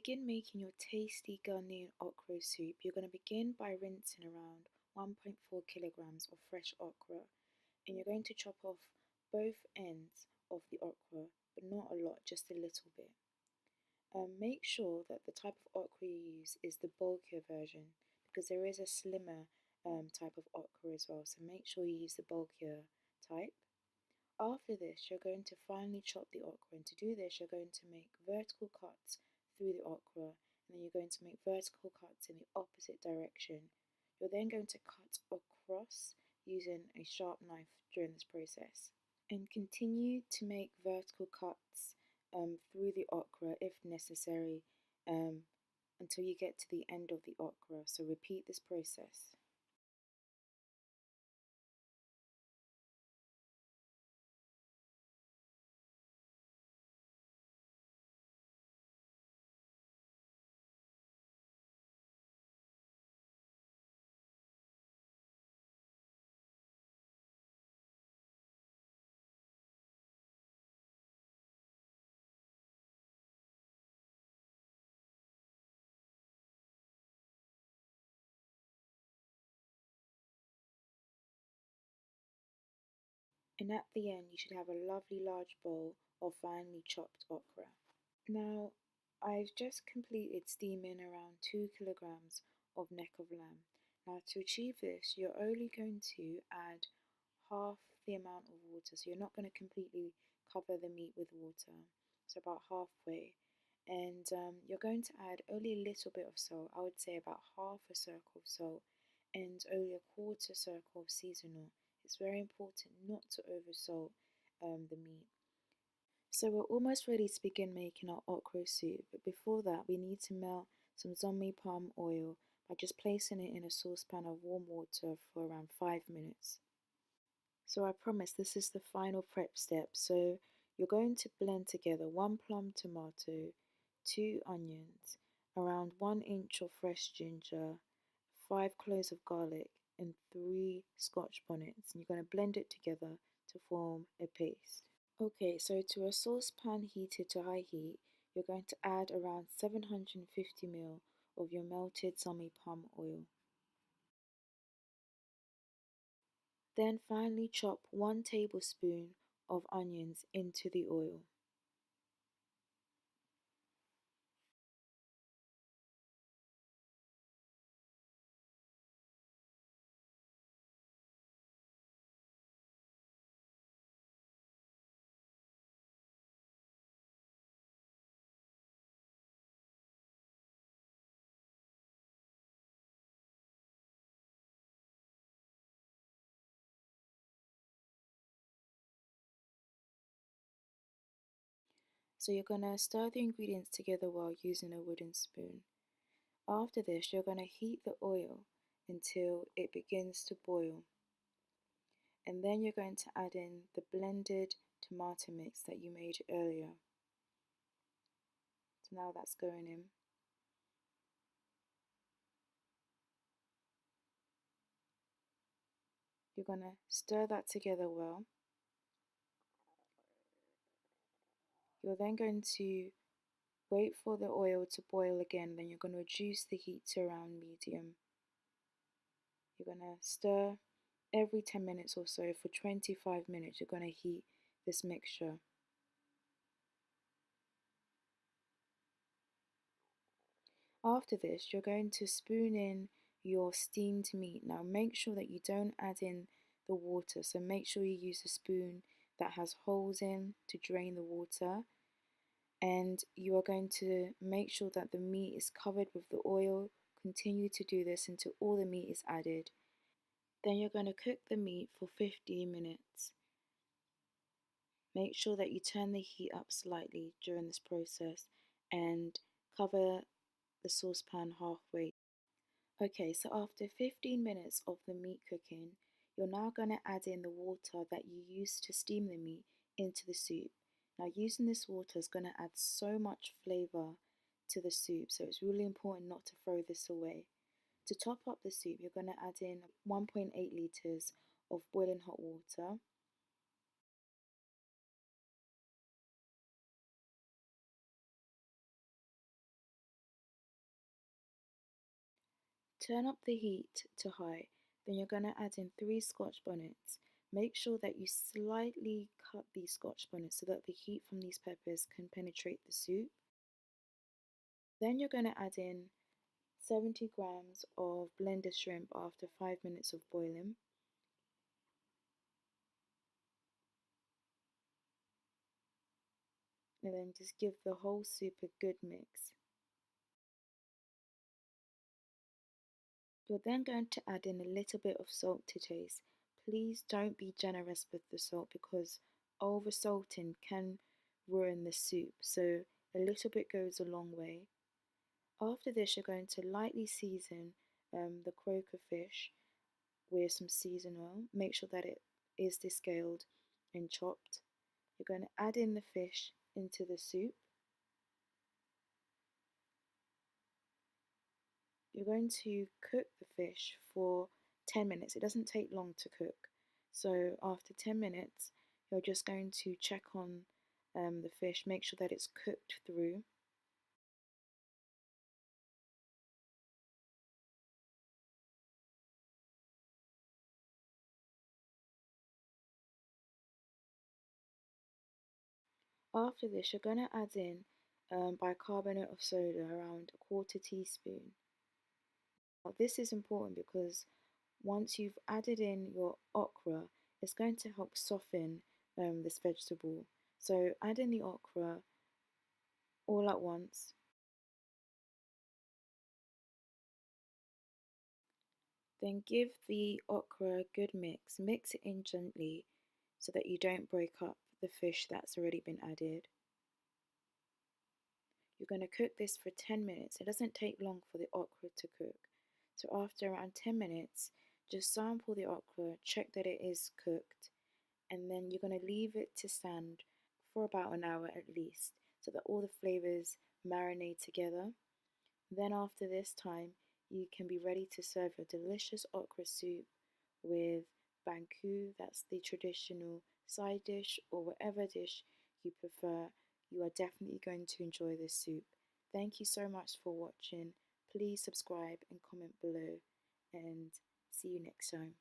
begin making your tasty Ghanaian okra soup, you're going to begin by rinsing around 1.4 kilograms of fresh okra, and you're going to chop off both ends of the okra, but not a lot, just a little bit. Make sure that the type of okra you use is the bulkier version, because there is a slimmer type of okra as well, so make sure you use the bulkier type. After this, you're going to finely chop the okra, and to do this, you're going to make vertical cuts through the okra, and then you're going to make vertical cuts in the opposite direction. You're then going to cut across using a sharp knife during this process, and continue to make vertical cuts through the okra if necessary until you get to the end of the okra. So repeat this process. And at the end, you should have a lovely large bowl of finely chopped okra. Now, I've just completed steaming around 2 kilograms of neck of lamb. Now, to achieve this, you're only going to add half the amount of water. So you're not going to completely cover the meat with water. So about halfway. And you're going to add only a little bit of salt. I would say about half a circle of salt and only a quarter circle of seasonal. It's very important not to oversalt the meat. So we're almost ready to begin making our okra soup, but before that we need to melt some zombie palm oil by just placing it in a saucepan of warm water for around 5 minutes. So I promise this is the final prep step. So you're going to blend together 1 plum tomato, 2 onions, around 1 inch of fresh ginger, 5 cloves of garlic, and 3 scotch bonnets. And you're going to blend it together to form a paste. Okay, so to a saucepan heated to high heat, you're going to add around 750 ml of your melted zombie palm oil. Then finely chop 1 tablespoon of onions into the oil. So you're going to stir the ingredients together well using a wooden spoon. After this, you're going to heat the oil until it begins to boil. And then you're going to add in the blended tomato mix that you made earlier. So now that's going in. You're going to stir that together well. You're then going to wait for the oil to boil again, then you're going to reduce the heat to around medium. You're going to stir every 10 minutes or so. For 25 minutes, you're going to heat this mixture. After this, you're going to spoon in your steamed meat. Now make sure that you don't add in the water, so make sure you use a spoon that has holes in to drain the water. And you are going to make sure that the meat is covered with the oil. Continue to do this until all the meat is added. Then you're going to cook the meat for 15 minutes. Make sure that you turn the heat up slightly during this process and cover the saucepan halfway. Okay, so after 15 minutes of the meat cooking, you're now going to add in the water that you used to steam the meat into the soup. Now using this water is going to add so much flavour to the soup, so it's really important not to throw this away. To top up the soup, you're going to add in 1.8 litres of boiling hot water. Turn up the heat to high, then you're going to add in 3 scotch bonnets. Make sure that you slightly cut these scotch bonnets so that the heat from these peppers can penetrate the soup. Then you're going to add in 70 grams of blended shrimp after 5 minutes of boiling. And then just give the whole soup a good mix. You're then going to add in a little bit of salt to taste. Please don't be generous with the salt because over salting can ruin the soup, so a little bit goes a long way. After this, you're going to lightly season the croaker fish with some seasoned oil. Make sure that it is descaled and chopped. You're going to add in the fish into the soup. You're going to cook the fish for 10 minutes. It doesn't take long to cook. So after 10 minutes, you're just going to check on the fish, make sure that it's cooked through. After this, you're going to add in bicarbonate of soda, around a quarter teaspoon. Now, this is important because once you've added in your okra, it's going to help soften this vegetable. So add in the okra all at once. Then give the okra a good mix. Mix it in gently so that you don't break up the fish that's already been added. You're going to cook this for 10 minutes. It doesn't take long for the okra to cook. So after around 10 minutes, just sample the okra, check that it is cooked, and then you're going to leave it to stand for about an hour at least so that all the flavors marinate together. Then after this time, you can be ready to serve your delicious okra soup with banku, that's the traditional side dish, or whatever dish you prefer. You are definitely going to enjoy this soup. Thank you so much for watching. Please subscribe and comment below, and see you next time.